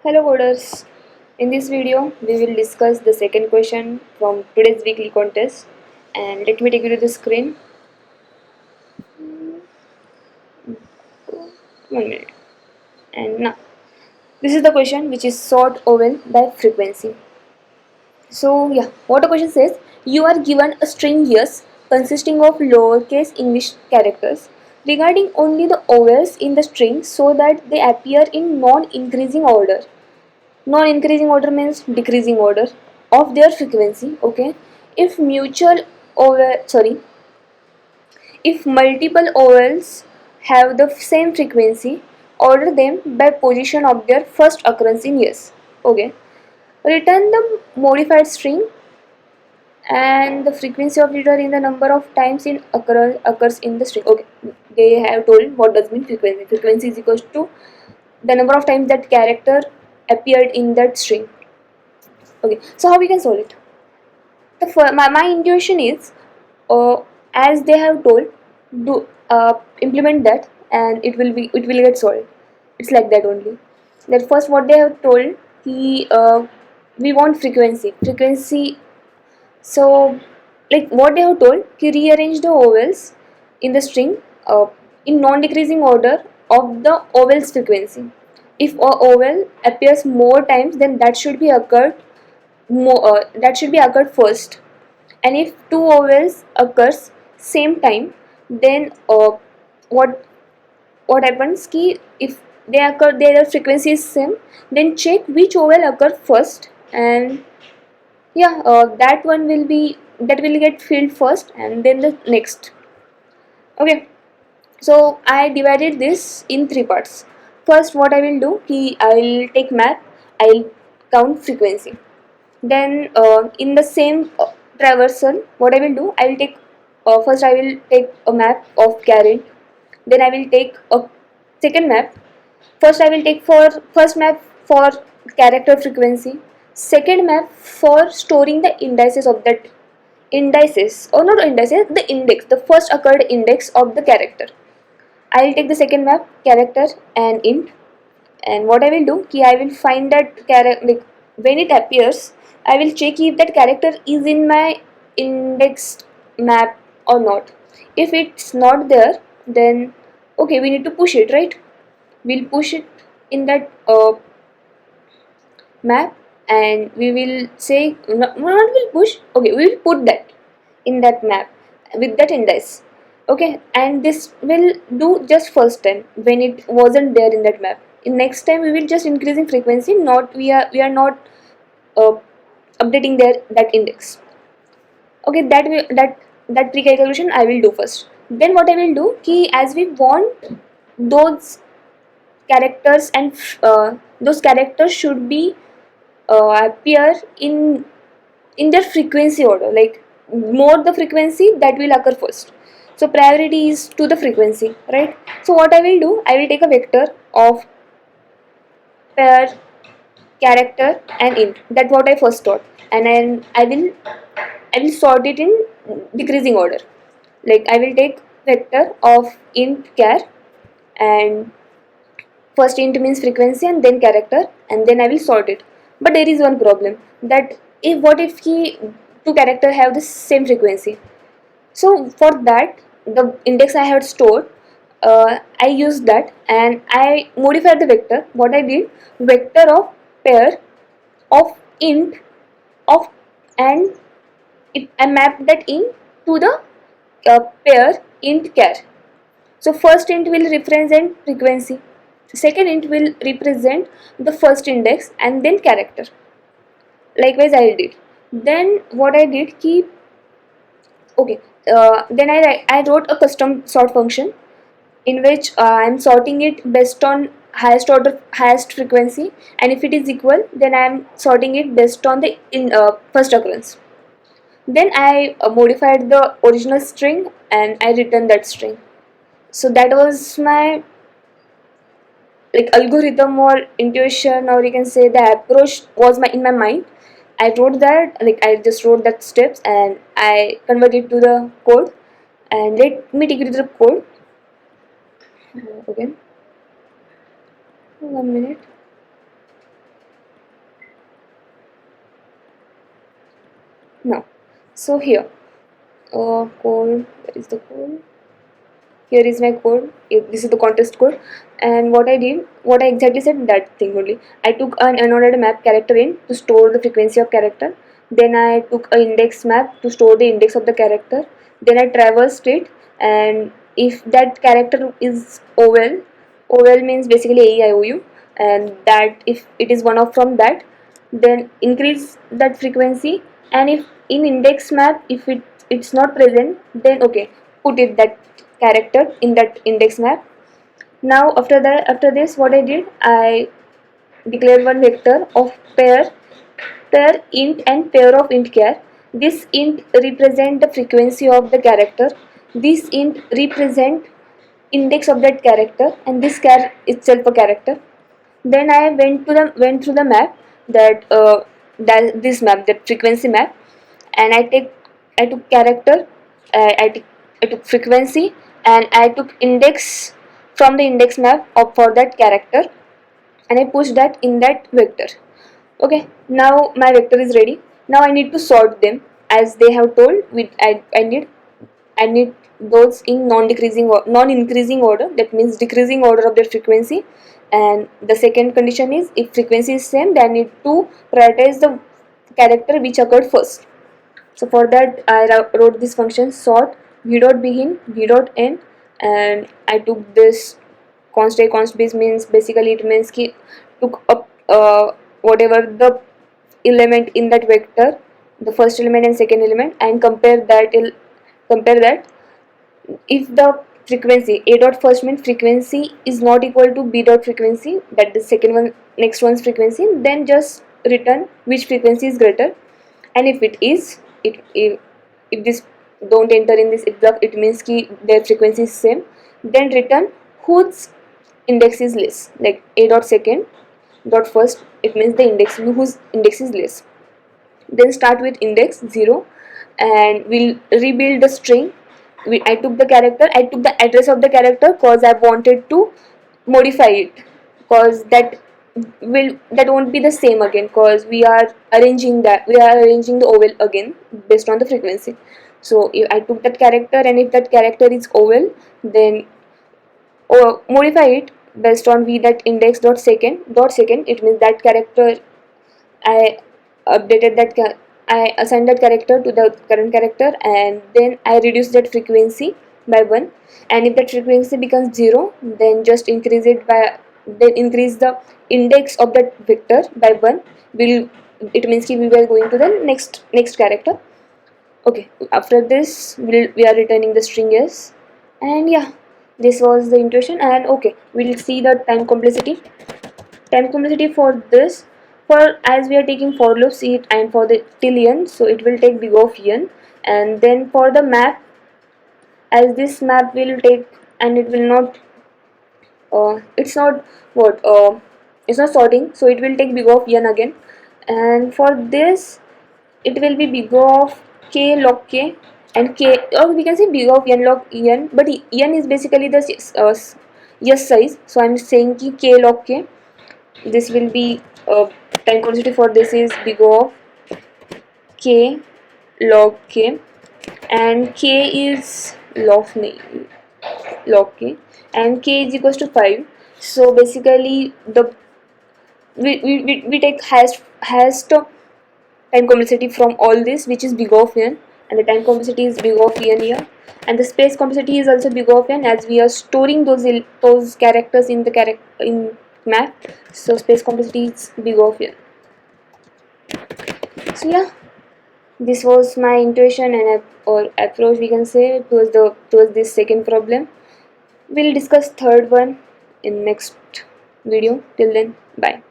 Hello coders, in this video we will discuss the second question from today's weekly contest, and let me take you to the screen. 1 minute. And now this is the question which is sort oval by frequency. So yeah, what the question says, you are given a string yes consisting of lowercase English characters regarding only the ovals in the string so that they appear in non-increasing order. Non-increasing order means decreasing order of their frequency. Okay, if mutual over sorry if multiple ovals have the same frequency, order them by position of their first occurrence in yes. Okay, return the modified string and the frequency of return in the number of times in occurs in the string. Okay, they have told what does mean frequency. Frequency is equals to the number of times that character appeared in that string. Okay, so how we can solve it? My intuition is, uh, as they have told, do implement that and it will get solved. It's like that only. That first what they have told, we want frequency. So like what they have told, rearrange the ovals in the string uh, in non-decreasing order of the oval's frequency. If a oval appears more times, then that should be occurred first, and if two ovals occurs same time, then what happens ki if their frequency is same, then check which oval occurred first, and yeah, that will get filled first and then the next. Okay, so I divided this in three parts. First what I will do ki I will take map, I will count frequency. Then in the same traversal, what I will do, I will take first I will take a map of carried. Then I will take a second map. First I will take for first map for character frequency. Second map for storing the indices of that indices, or not indices, the index, the first occurred index of the character. I will take the second map character and int, and what I will do ki I will find that character, like when it appears I will check if that character is in my indexed map or not. If it's not there, then okay, we need to push it, right? We'll push it in that map, and we will say not will push, okay, we will put that in that map with that index. Okay, and this will do just first time when it wasn't there in that map. In next time we will just increasing frequency, not we are not uh, updating there that index. Okay, that pre-calculation I will do first. Then what I will do ki as we want those characters, and those characters should be appear in their frequency order, like more the frequency that will occur first. So priority is to the frequency, right? So what I will do, I will take a vector of pair, character and int. That what I first taught, and then I will sort it in decreasing order. Like I will take vector of int char, and first int means frequency and then character, and then I will sort it. But there is one problem, that if what if he two character have the same frequency. So for that, the index I had stored, I used that and I modified the vector. What I did, vector of pair of int of, and I mapped that in to the pair int char. So first int will represent frequency, second int will represent the first index and then character. Likewise I did. Then what I did, keep, okay, then I wrote a custom sort function in which I am sorting it based on highest frequency, and if it is equal, then I am sorting it based on the first occurrence. Then I modified the original string and I returned that string. So that was my like algorithm or intuition, or you can say the approach was my in my mind. I wrote that, like I just wrote that steps and I converted to the code. And let me take you to the code again. 1 minute. Now, so here, code, where is the code? Here is my code. This is the contest code, and what I did, what I exactly said, that thing only. I took an unordered map character in to store the frequency of character. Then I took an index map to store the index of the character. Then I traversed it, and if that character is OL, OL means basically AEIOU, and that if it is one of from that, then increase that frequency. And if in index map, if it's not present, then okay, put it that character in that index map. Now after this, what I did, I declared one vector of pair int and pair of int char. This int represent the frequency of the character, this int represent index of that character, and this char itself a character. Then I went through the map, that this map, that frequency map, and I took character, I took frequency, and I took index from the index map of for that character, and I pushed that in that vector. Okay, now my vector is ready. Now I need to sort them as they have told. I need those in non-increasing order. That means decreasing order of their frequency. And the second condition is, if frequency is same, then I need to prioritize the character which occurred first. So for that, I wrote this function sort v dot begin, v dot end, and I took this const a const b means basically it means ki took up whatever the element in that vector, the first element and second element, and compare that. If the frequency a dot first means frequency is not equal to b dot frequency, that the second one next one's frequency, then just return which frequency is greater. And if it is, if this don't enter in this if block, it means ki their frequency is same, then return whose index is less, like a dot second dot first, it means the index whose index is less. Then start with index 0, and we'll rebuild the string. I took the character, I took the address of the character because I wanted to modify it, because that won't be the same again, because we are arranging the oval again based on the frequency. So if I took that character, and if that character is oval, then modify it based on v that index dot second, it means that character I updated that I assigned that character to the current character, and then I reduced that frequency by 1. And if that frequency becomes 0, then just increase the index of that vector by 1. It means we were going to the next character. Okay, after this we are returning the string s, and yeah, this was the intuition. And okay, we'll see the time complexity for this. For as we are taking for loops it and for the till n, so it will take big of n. And then for the map, as this map will take, and it will not it's not what it's not sorting, so it will take big of n again. And for this, it will be big of k log k, and k, or we can say big of n log n, but n is basically the yes size, so I'm saying k log k. This will be time complexity for this is big of k log k, and k is log k, and k is equals to 5. So basically the we take highest time complexity from all this, which is big of n, and the time complexity is big of n here, and the space complexity is also big of n, as we are storing those characters in the map. So space complexity is big of n. So yeah, this was my intuition or approach, we can say, towards this second problem. We'll discuss third one in next video. Till then, bye.